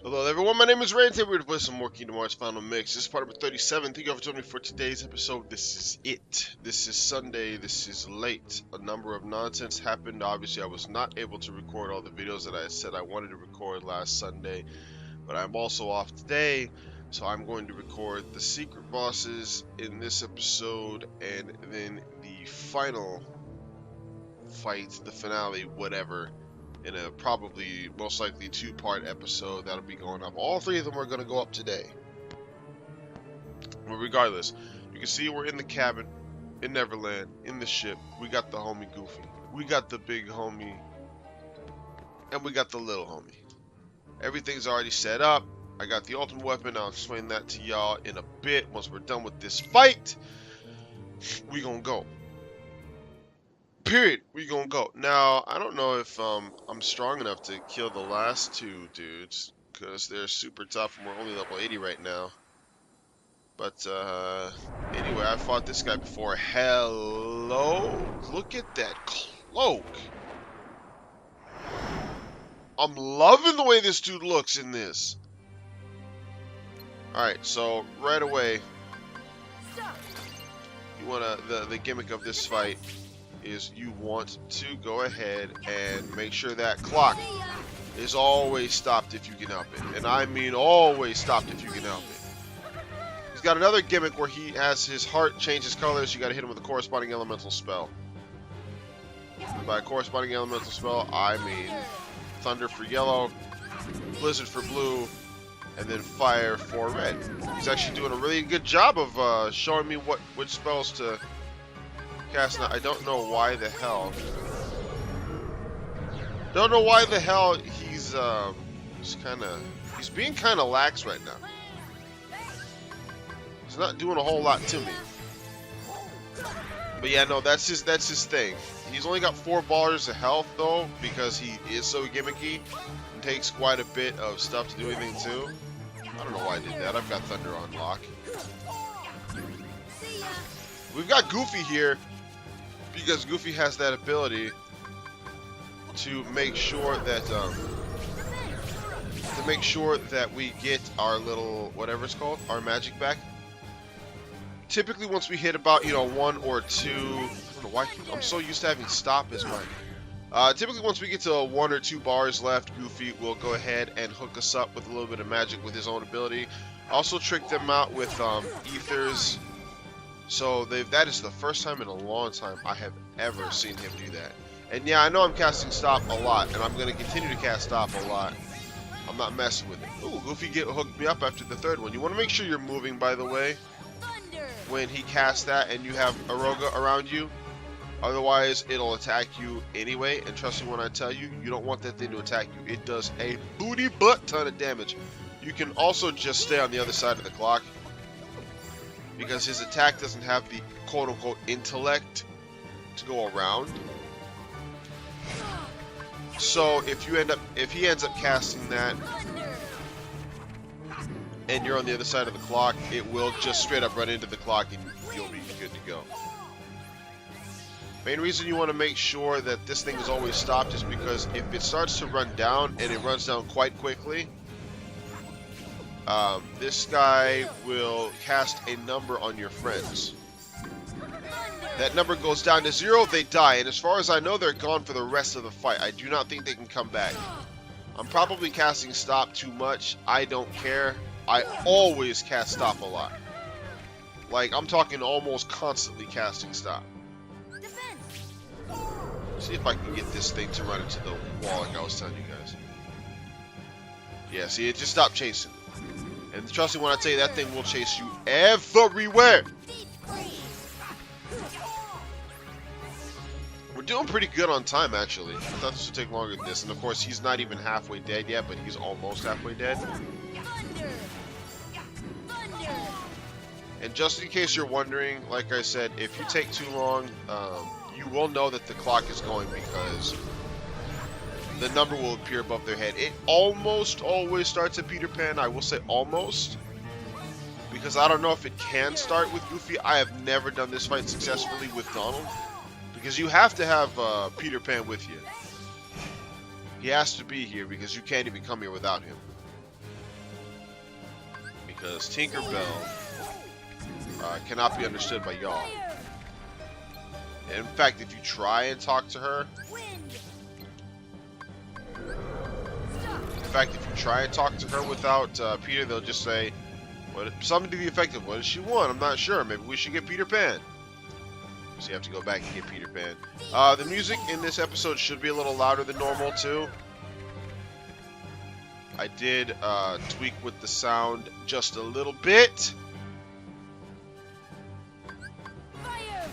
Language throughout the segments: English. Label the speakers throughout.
Speaker 1: Hello everyone, my name is Ray and today we're going to play some more Kingdom Hearts Final Mix. This is part number 37. Thank you all for joining me for today's episode. This is it. This is Sunday. This is late. A number of nonsense happened. Obviously, I was not able to record all the videos that I said I wanted to record last Sunday, but I'm also off today, so I'm going to record the secret bosses in this episode and then the final fight, the finale, whatever, in a probably most likely two-part episode that'll be going up. All three of them are going to go up today. But regardless, you can see we're in the cabin in Neverland, in the ship. We got the homie Goofy, we got the big homie, and we got the little homie. Everything's already set up. I got the ultimate weapon. I'll explain that to y'all in a bit. Once we're done with this fight, we gonna go. Period. We gonna go. Now, I don't know if I'm strong enough to kill the last two dudes, because they're super tough and we're only level 80 right now. But, anyway, I fought this guy before. Hello? Look at that cloak. I'm loving the way this dude looks in this. Alright, so, right away, you wanna, the gimmick of this fight is you want to go ahead and make sure that clock is always stopped if you can help it. And I mean always stopped if you can help it. He's got another gimmick where he has his heart changes colors. You gotta hit him with a corresponding elemental spell. And by corresponding elemental spell, I mean thunder for yellow, blizzard for blue, and then fire for red. He's actually doing a really good job of showing me which spells to cast. Now, I don't know why the hell. Don't know why the hell he's he's being kind of lax right now. He's not doing a whole lot to me. But yeah, no, that's his thing. He's only got 4 bars of health though, because he is so gimmicky and takes quite a bit of stuff to do anything too. I don't know why I did that. I've got Thunder on lock. We've got Goofy here, because Goofy has that ability to make sure that we get our little whatever it's called, our magic back. Typically, once we hit about 1 or 2, I don't know why I'm so used to having stop as mine. Typically, once we get to 1 or 2 bars left, Goofy will go ahead and hook us up with a little bit of magic with his own ability. Also, trick them out with ethers. So that is the first time in a long time I have ever seen him do that. And yeah, I know I'm casting stop a lot, and I'm going to continue to cast stop a lot. I'm not messing with it. Ooh, Goofy hooked me up after the third one. You want to make sure you're moving, by the way, when he casts that and you have Aroga around you. Otherwise, it'll attack you anyway. And trust me when I tell you, you don't want that thing to attack you. It does a booty butt ton of damage. You can also just stay on the other side of the clock, because his attack doesn't have the quote-unquote intellect to go around. So if he ends up casting that and you're on the other side of the clock, it will just straight up run into the clock and you'll be good to go. Main reason you want to make sure that this thing is always stopped is because if it starts to run down, and it runs down quite quickly, this guy will cast a number on your friends. That number goes down to 0, they die, and as far as I know, they're gone for the rest of the fight. I do not think they can come back. I'm probably casting stop too much. I don't care. I always cast stop a lot. Like, I'm talking almost constantly casting stop. See if I can get this thing to run into the wall like I was telling you guys. Yeah, see, it just stopped chasing. And trust me when I tell you, that thing will chase you everywhere. We're doing pretty good on time, actually. I thought this would take longer than this. And of course, he's not even halfway dead yet, but he's almost halfway dead. And just in case you're wondering, like I said, if you take too long, you will know that the clock is going, because the number will appear above their head. It almost always starts at Peter Pan. I will say almost, because I don't know if it can start with Goofy. I have never done this fight successfully with Donald, because you have to have Peter Pan with you. He has to be here because you can't even come here without him. because Tinkerbell cannot be understood by y'all. In fact, if you try and talk to her, without Peter, they'll just say, something to the effect of, what does she want? I'm not sure. Maybe we should get Peter Pan. So you have to go back and get Peter Pan. The music in this episode should be a little louder than normal, too. I did tweak with the sound just a little bit.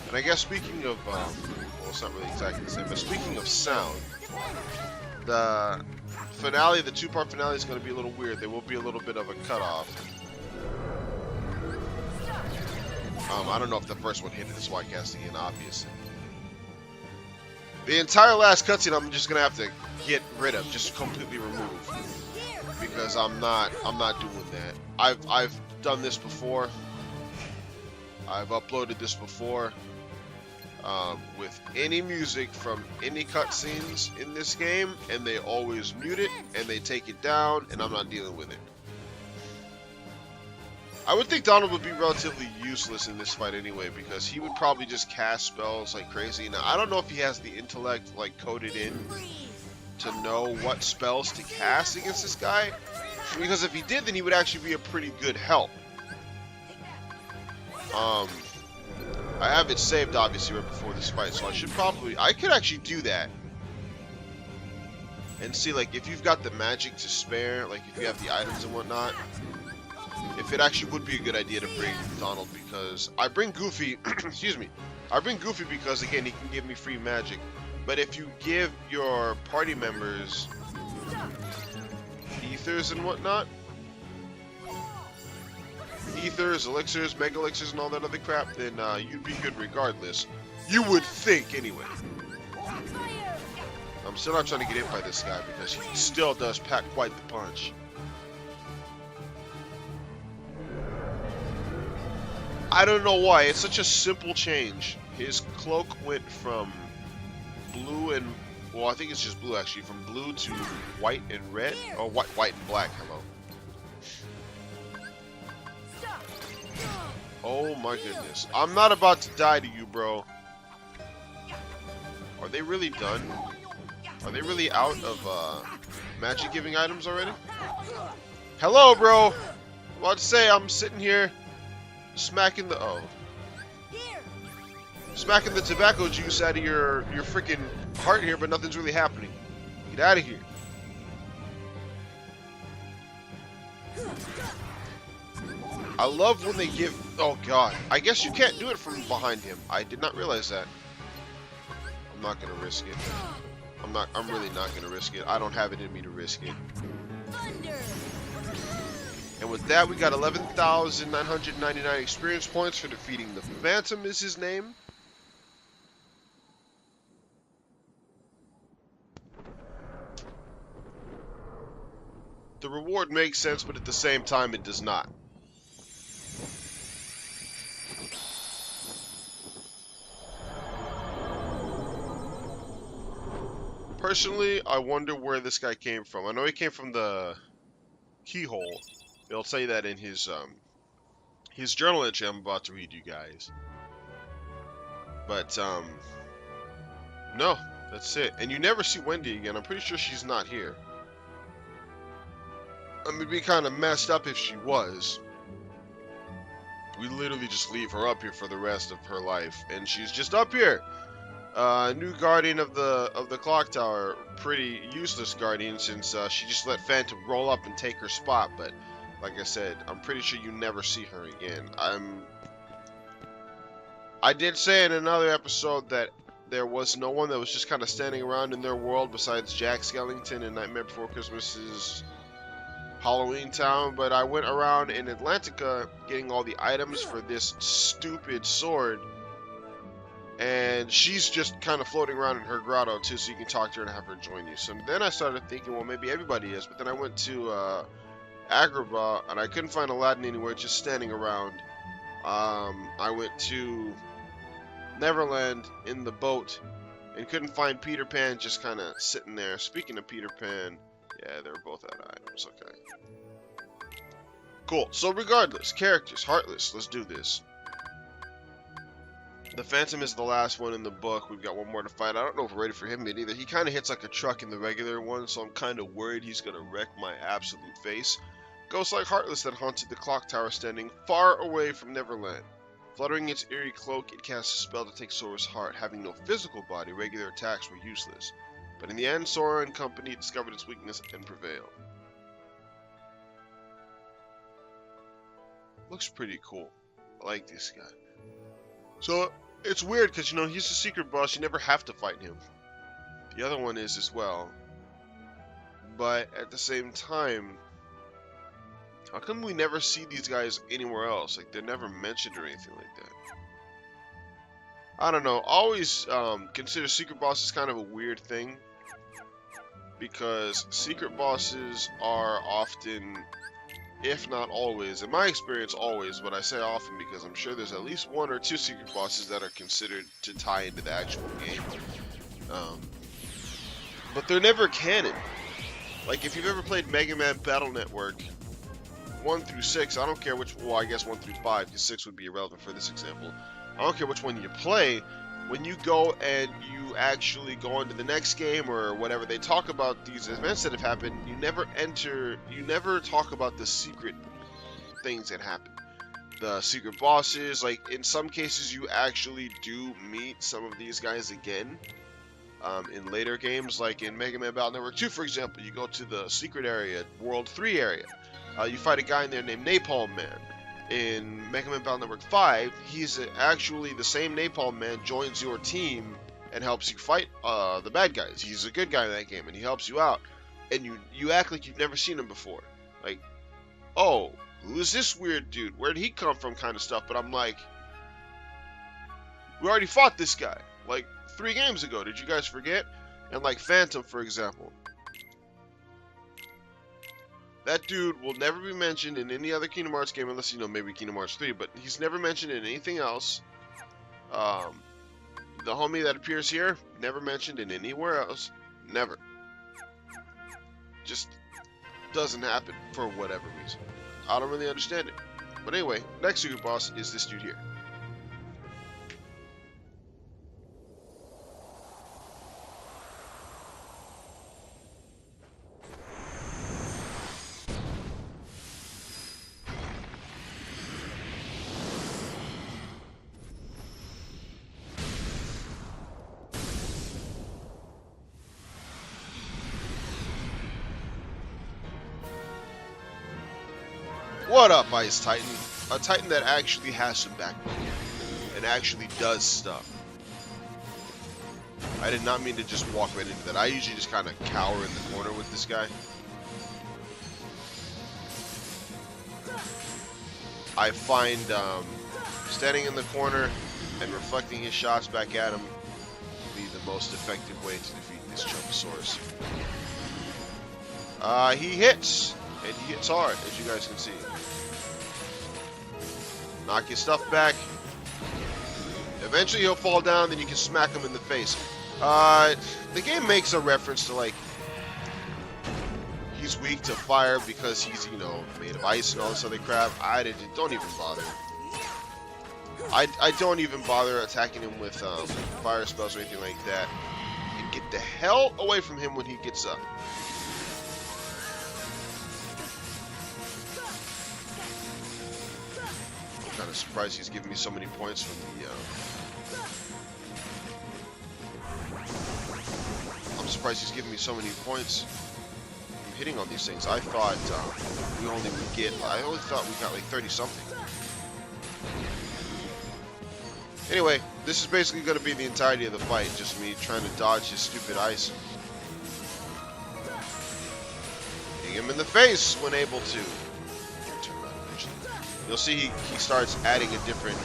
Speaker 1: And I guess speaking of, well, it's not really exactly the same, but speaking of sound, the finale, the two-part finale is going to be a little weird. There will be a little bit of a cutoff. I don't know if the first one hit this Wi-casting in, obviously. The entire last cutscene I'm just going to have to get rid of, just completely remove. Because I'm not doing that. I've done this before. I've uploaded this before. With any music from any cutscenes in this game, and they always mute it, and they take it down, and I'm not dealing with it. I would think Donald would be relatively useless in this fight anyway, because he would probably just cast spells like crazy. Now, I don't know if he has the intellect like coded in to know what spells to cast against this guy, because if he did, then he would actually be a pretty good help. I have it saved, obviously, right before this fight, so I could actually do that. And see, like, if you've got the magic to spare, like, if you have the items and whatnot, if it actually would be a good idea to bring Donald, because I bring Goofy, excuse me, I bring Goofy because, again, he can give me free magic. But if you give your party members ethers and whatnot, ethers, elixirs, mega elixirs, and all that other crap, then you'd be good regardless. You would think, anyway. I'm still not trying to get hit by this guy because he still does pack quite the punch. I don't know why. It's such a simple change. His cloak went from blue and, well, I think it's just blue actually, from blue to white and red, or white and black. Hello. Oh my goodness. I'm not about to die to you, bro. Are they really done? Are they really out of magic giving items already? Hello, bro. I'm about to say, I'm sitting here smacking the smacking the tobacco juice out of your freaking heart here, but nothing's really happening. Get out of here. I love when they give... Oh, God. I guess you can't do it from behind him. I did not realize that. I'm not going to risk it. I'm really not going to risk it. I don't have it in me to risk it. And with that, we got 11,999 experience points for defeating the Phantom is his name. The reward makes sense, but at the same time, it does not. Personally, I wonder where this guy came from. I know he came from the keyhole. They'll say that in his journal entry I'm about to read you guys. But no, that's it. And you never see Wendy again. I'm pretty sure she's not here. I mean, it'd be kind of messed up if she was. We literally just leave her up here for the rest of her life, and she's just up here. New guardian of the clock tower. Pretty useless guardian, since she just let Phantom roll up and take her spot. But like I said, I'm pretty sure you never see her again. I did say in another episode that there was no one that was just kind of standing around in their world besides Jack Skellington in Nightmare Before Christmas's Halloween Town, but I went around in Atlantica getting all the items for this stupid sword, and she's just kind of floating around in her grotto too, so you can talk to her and have her join you. So then I started thinking, well, maybe everybody is, but then I went to Agrabah, and I couldn't find Aladdin anywhere, just standing around. I went to Neverland in the boat, and couldn't find Peter Pan, just kind of sitting there. Speaking of Peter Pan, yeah, they were both out of items, okay. Cool. So regardless, characters, Heartless. Let's do this. The Phantom is the last one in the book. We've got one more to fight. I don't know if we're ready for him yet either. He kind of hits like a truck in the regular one, so I'm kind of worried he's going to wreck my absolute face. Ghost like Heartless that haunted the clock tower standing far away from Neverland. Fluttering its eerie cloak, it casts a spell to take Sora's heart. Having no physical body, regular attacks were useless. But in the end, Sora and company discovered its weakness and prevailed. Looks pretty cool. I like this guy. So, it's weird because, you know, he's the secret boss. You never have to fight him. The other one is as well. But at the same time, how come we never see these guys anywhere else? Like, they're never mentioned or anything like that. I don't know. I always consider secret bosses kind of a weird thing. Because secret bosses are often, if not always, in my experience always, but I say often because I'm sure there's at least one or two secret bosses that are considered to tie into the actual game. But they're never canon. Like, if you've ever played Mega Man Battle Network 1 through 6, I don't care which, well, I guess 1 through 5, because 6 would be irrelevant for this example. I don't care which one you play. When you go and you actually go into the next game or whatever, they talk about these events that have happened. You never talk about the secret things that happen. The secret bosses, like in some cases you actually do meet some of these guys again in later games, like in Mega Man Battle Network 2, for example. You go to the secret area, World 3 area. You fight a guy in there named Napalm Man. In Mega Man Battle Network 5, he's actually the same Napalm Man, joins your team and helps you fight the bad guys. He's a good guy in that game, and he helps you out. And you act like you've never seen him before. Like, oh, who is this weird dude? Where did he come from kind of stuff. But I'm like, we already fought this guy, like, 3 games ago. Did you guys forget? And like Phantom, for example. That dude will never be mentioned in any other Kingdom Hearts game, unless, you know, maybe Kingdom Hearts 3, but he's never mentioned in anything else. The homie that appears here, never mentioned in anywhere else. Never. Just doesn't happen for whatever reason. I don't really understand it. But anyway, next secret boss is this dude here. What up, Ice Titan? A Titan that actually has some backbone and actually does stuff. I did not mean to just walk right into that. I usually just kind of cower in the corner with this guy. I find standing in the corner and reflecting his shots back at him to be the most effective way to defeat this Chunkosaurus. He hits, and he hits hard, as you guys can see. Knock your stuff back. Eventually he'll fall down, then you can smack him in the face. The game makes a reference to, like, he's weak to fire because he's, you know, made of ice and all this other crap. Don't even bother. I don't even bother attacking him with fire spells or anything like that. And get the hell away from him when he gets up. I'm kind of surprised he's giving me so many points from the I'm surprised he's giving me so many points from hitting on these things. I thought I only thought we got like 30 something. Anyway, this is basically going to be the entirety of the fight, just me trying to dodge his stupid ice. Hitting him in the face when able to. You'll see he starts adding a different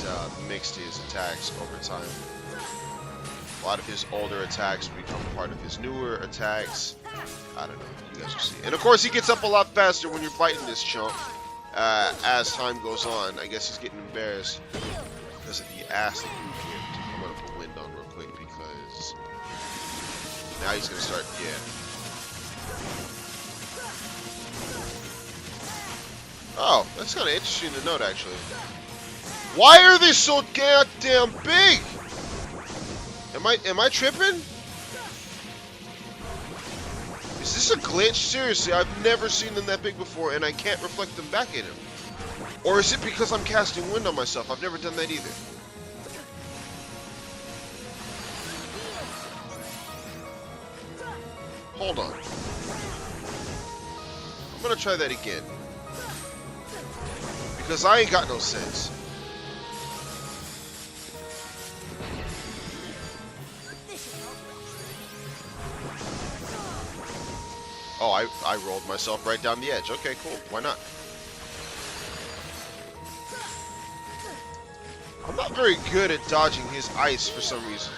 Speaker 1: mix to his attacks over time. A lot of his older attacks become part of his newer attacks. I don't know. You guys will see. And of course, he gets up a lot faster when you're fighting this chump. As time goes on, I guess he's getting embarrassed because of the ass that he kicked. I'm gonna put wind on real quick because now he's gonna start. Yeah. Oh, that's kind of interesting to note, actually. Why are they so goddamn big? Am I tripping? Is this a glitch? Seriously, I've never seen them that big before, and I can't reflect them back at him. Or is it because I'm casting wind on myself? I've never done that either. Hold on. I'm gonna try that again. Because I ain't got no sense. Oh, I rolled myself right down the edge. Okay, cool. Why not? I'm not very good at dodging his ice for some reason.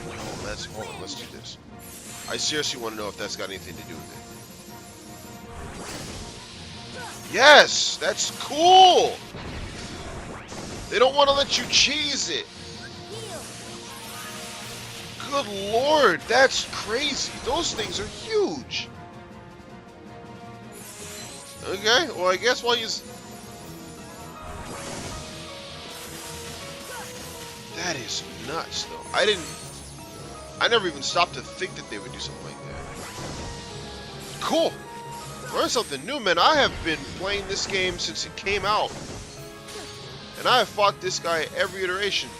Speaker 1: Yo, hold on, let's do this. I seriously want to know if that's got anything to do with it. Yes! That's cool! They don't want to let you cheese it. Good lord, that's crazy. Those things are huge. Okay, well I guess while you... That is nuts, though. I never even stopped to think that they would do something like that. Cool. Learn something new, man. I have been playing this game since it came out. And I have fought this guy every iteration.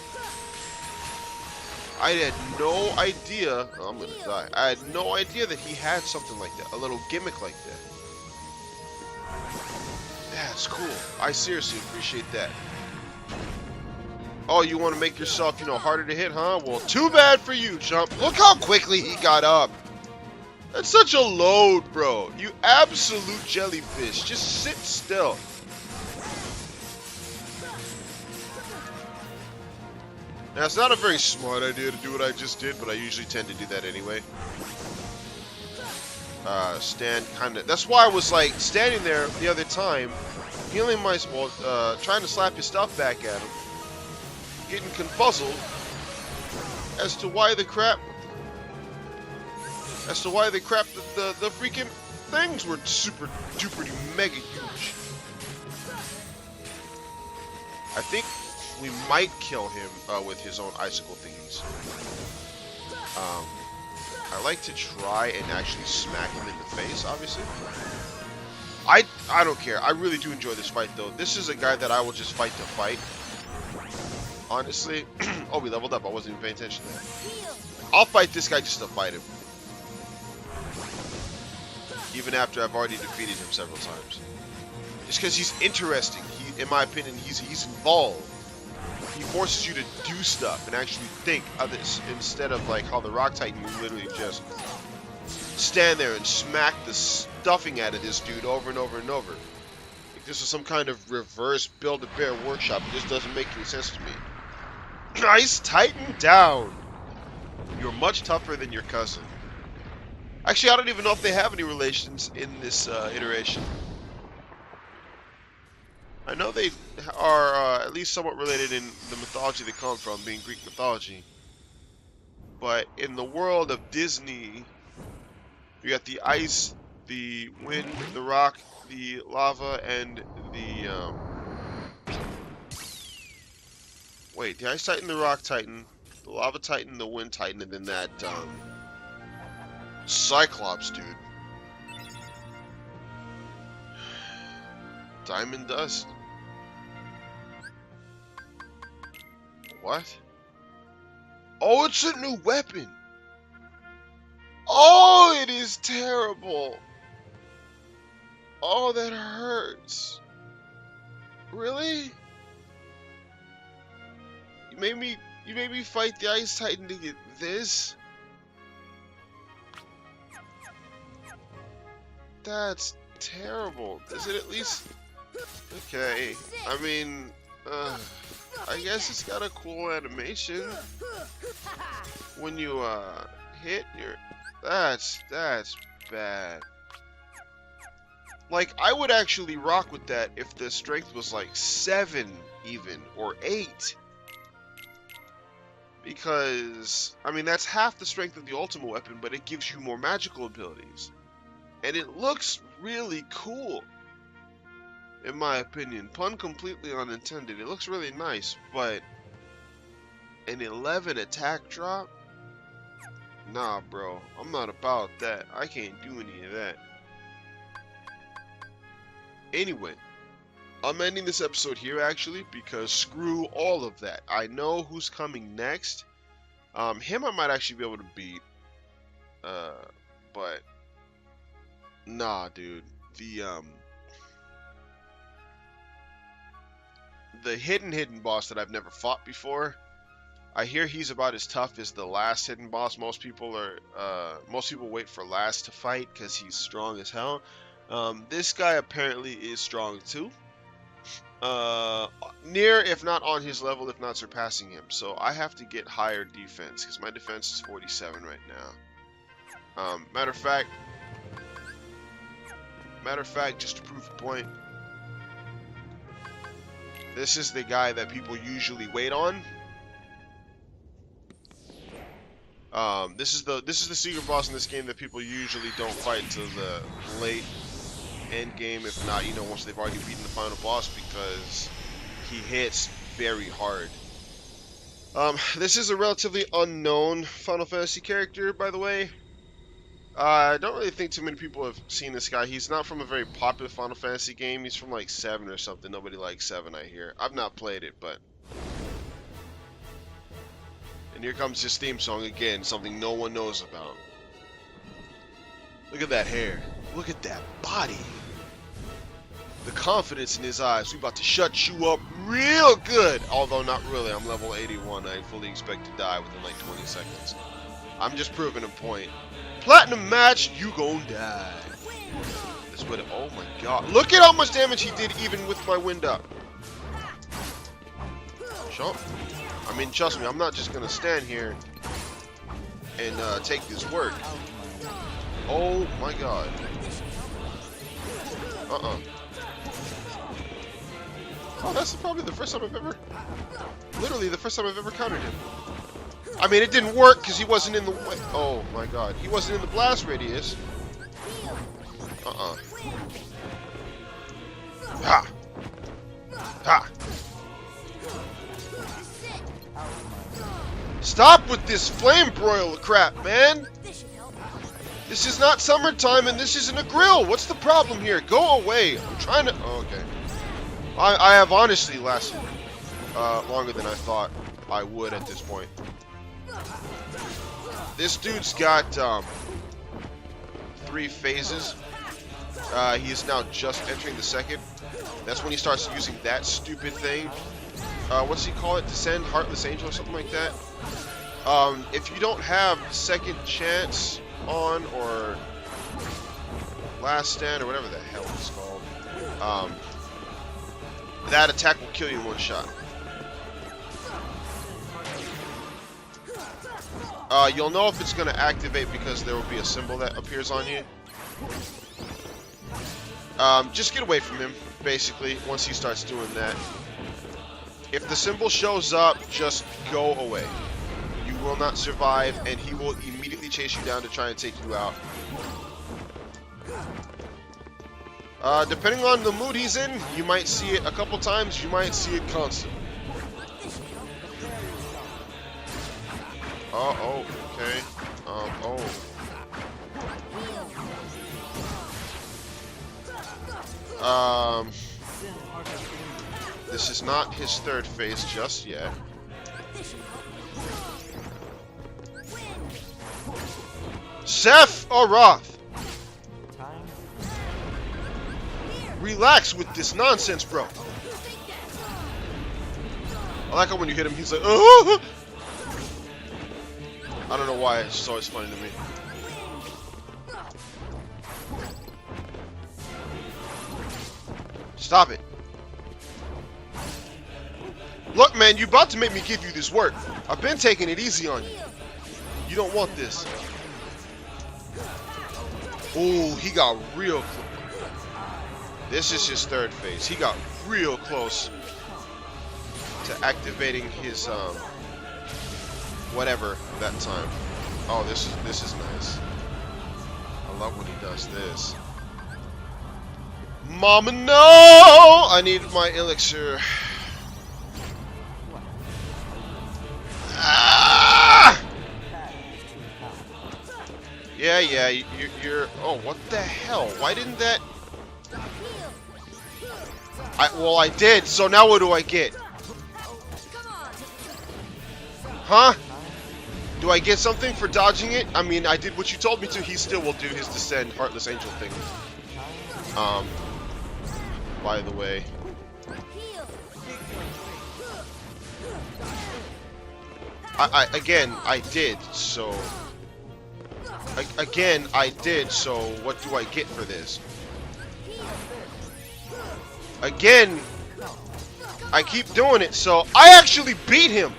Speaker 1: I had no idea... Oh, I'm gonna die. I had no idea that he had something like that. A little gimmick like that. That's cool. I seriously appreciate that. Oh, you want to make yourself, harder to hit, huh? Well, too bad for you, Jump. Look how quickly he got up. That's such a load, bro. You absolute jellyfish. Just sit still. Now, it's not a very smart idea to do what I just did, but I usually tend to do that anyway. Stand kind of... That's why I was, like, standing there the other time, healing my... Well, trying to slap his stuff back at him. Getting confuzzled as to why the crap... the freaking things were super duper mega huge. I think we might kill him with his own icicle thingies. I like to try and actually smack him in the face, obviously. I don't care. I really do enjoy this fight, though. This is a guy that I will just fight to fight. Honestly. Oh, we leveled up. I wasn't even paying attention to that. I'll fight this guy just to fight him. Even after I've already defeated him several times. Just because he's interesting. In my opinion, he's involved. He forces you to do stuff and actually think of this instead of like how the Rock Titan, you literally just stand there and smack the stuffing out of this dude over and over and over. Like this is some kind of reverse Build-A-Bear workshop. It just doesn't make any sense to me. Nice, Titan down. You're much tougher than your cousin. Actually, I don't even know if they have any relations in this iteration. I know they are at least somewhat related in the mythology they come from, being Greek mythology. But in the world of Disney, you got the ice, the wind, the rock, the lava, and the... Wait, the Ice Titan, the Rock Titan, the Lava Titan, the Wind Titan, and then that, Cyclops dude. Diamond Dust. What? Oh, it's a new weapon! Oh, it is terrible! Oh, that hurts. Really? You made me fight the Ice Titan to get this? That's terrible. Is it at least... Okay, I mean, I guess it's got a cool animation. When you, hit your... That's bad. Like, I would actually rock with that if the strength was like 7 even, or 8. Because, I mean, that's half the strength of the ultimate weapon, but it gives you more magical abilities. And it looks really cool, in my opinion. Pun completely unintended. It looks really nice, but an 11 attack drop? Nah, bro. I'm not about that. I can't do any of that. Anyway, I'm ending this episode here, actually, because screw all of that. I know who's coming next. Him I might actually be able to beat. But nah, dude. The hidden boss that I've never fought before. I hear he's about as tough as the last hidden boss. Most people wait for last to fight because he's strong as hell. This guy apparently is strong too. Near, if not on his level, if not surpassing him. So I have to get higher defense because my defense is 47 right now. Matter of fact, just to prove a point, this is the guy that people usually wait on. This is the secret boss in this game that people usually don't fight till the late end game, if not, you know, once they've already beaten the final boss, because he hits very hard. This is a relatively unknown Final Fantasy character, by the way. I don't really think too many people have seen this guy. He's not from a very popular Final Fantasy game. He's from like 7 or something. Nobody likes 7, I hear. I've not played it, but... And here comes his theme song again, something no one knows about. Look at that hair. Look at that body. The confidence in his eyes. We about to shut you up real good. Although not really. I'm level 81. I fully expect to die within like 20 seconds. I'm just proving a point. Platinum match, you gon' die. This would. Oh my god. Look at how much damage he did even with my wind up. Sure. I mean, trust me, I'm not just gonna stand here and take this work. Oh my god. Oh, that's probably the first time I've ever... Literally the first time I've ever countered him. I mean, it didn't work because he wasn't in the way. Oh my god. He wasn't in the blast radius. Ha! Ha! Stop with this flame broil crap, man! This is not summertime and this isn't a grill! What's the problem here? Go away! I'm trying to... Oh, okay. I have honestly lasted longer than I thought I would at this point. This dude's got 3 phases. He is now just entering the 2nd. That's when he starts using that stupid thing. What's he call it? Descend, Heartless Angel, or something like that. If you don't have Second Chance on, or Last Stand, or whatever the hell it's called, that attack will kill you in one shot. You'll know if it's going to activate because there will be a symbol that appears on you. Just get away from him, basically, once he starts doing that. If the symbol shows up, just go away. You will not survive, and he will immediately chase you down to try and take you out. Depending on the mood he's in, you might see it a couple times, you might see it constantly. Oh, okay. This is not his 3rd phase just yet. Sephiroth! Relax with this nonsense, bro. I like how when you hit him, he's like, oh! I don't know why, it's just always funny to me. Stop it. Look, man, you about to make me give you this work. I've been taking it easy on you. You don't want this. Oh, he got real close. This is his 3rd phase. He got real close to activating his whatever that time. Oh, this is nice. I love when he does this. Mama, no! I need my elixir. Ah! Yeah, you're... Oh, what the hell? Why didn't that... Well, I did, so now what do I get? Huh? Do I get something for dodging it? I mean, I did what you told me to. He still will do his Descend Heartless Angel thing. By the way. Again, I did, so... Again, I did, so what do I get for this? Again, I keep doing it, so I actually beat him!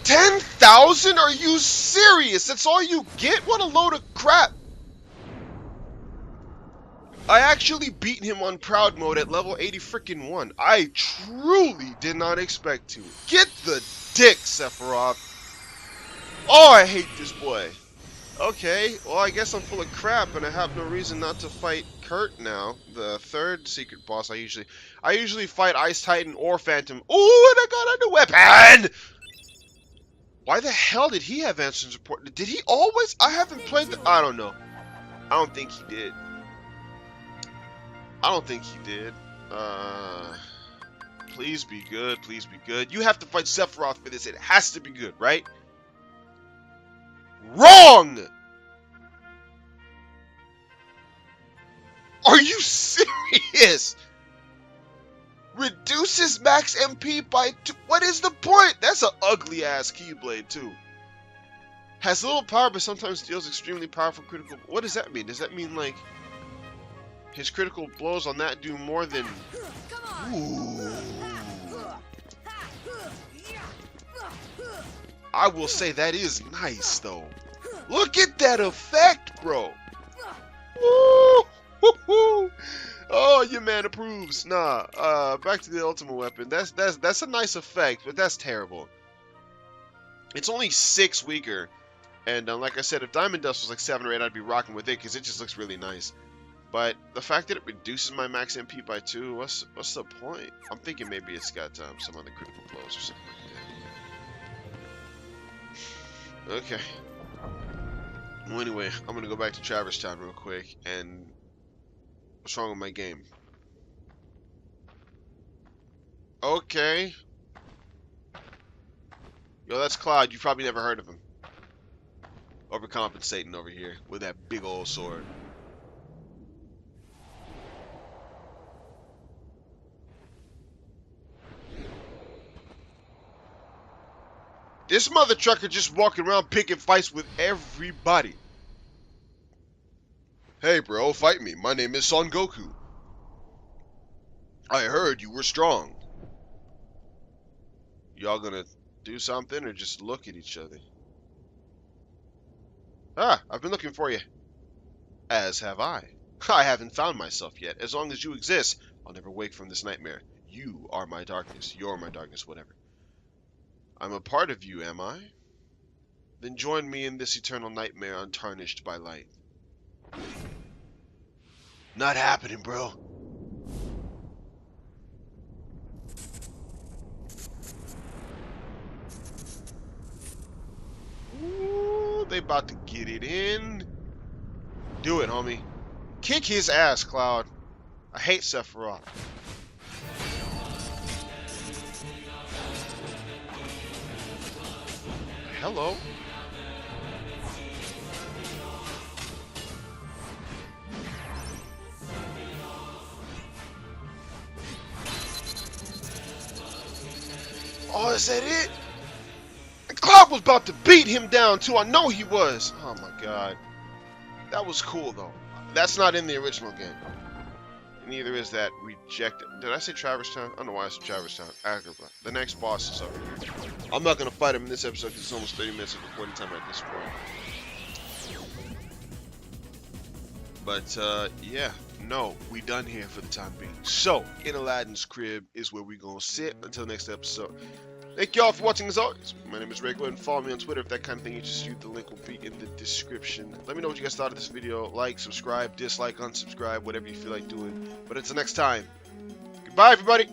Speaker 1: 10,000? Are you serious? That's all you get? What a load of crap! I actually beat him on Proud Mode at level 80 freaking 1. I truly did not expect to. Get the dick, Sephiroth! Oh, I hate this boy. Okay, well I guess I'm full of crap and I have no reason not to fight Kurt now. The third secret boss I usually fight Ice Titan or Phantom. Ooh, and I got a new weapon! Why the hell did he have answers report? Did he always? I haven't played the... I don't know. I don't think he did. I don't think he did. Please be good. Please be good. You have to fight Sephiroth for this. It has to be good, right? Wrong! Are you serious? Reduces max MP by 2. What is the point? That's an ugly ass Keyblade too. Has little power but sometimes deals extremely powerful critical. What does that mean? Does that mean like his critical blows on that do more than... Ooh. I will say that is nice though. Look at that effect, bro. Woo! Oh, your man approves. Nah, back to the ultimate weapon. That's a nice effect, but that's terrible. It's only 6 weaker, and like I said, if Diamond Dust was like 7 or 8, I'd be rocking with it because it just looks really nice. But the fact that it reduces my max MP by 2, what's the point? I'm thinking maybe it's got some other critical blows or something like that. Okay. Well, anyway, I'm gonna go back to Traverse Town real quick and. What's wrong with my game? Okay. Yo, that's Cloud. You probably never heard of him. Overcompensating over here with that big old sword. This mother trucker just walking around picking fights with everybody. Hey bro, fight me. My name is Son Goku. I heard you were strong. Y'all gonna do something or just look at each other? Ah, I've been looking for you. As have I. I haven't found myself yet. As long as you exist, I'll never wake from this nightmare. You are my darkness. You're my darkness, whatever. I'm a part of you, am I? Then join me in this eternal nightmare untarnished by light. Not happening, bro. Ooh, they about to get it in. Do it, homie. Kick his ass, Cloud. I hate Sephiroth. Hello. Oh, is that it? Cloud was about to beat him down too. I know he was. Oh my god. That was cool though. That's not in the original game. Neither is that rejected. Did I say Traverse Town? I don't know why I said Traverse Town. Agrabah. The next boss is over here. I'm not going to fight him in this episode because it's almost 30 minutes of recording time at this point. But, yeah. No, we done here for the time being. So, in Aladdin's crib is where we going to sit until next episode. Thank you all for watching as always. My name is Ray. Go ahead and follow me on Twitter if that kind of thing interests you. The link will be in the description. Let me know what you guys thought of this video. Like, subscribe, dislike, unsubscribe, whatever you feel like doing. But until next time, goodbye everybody.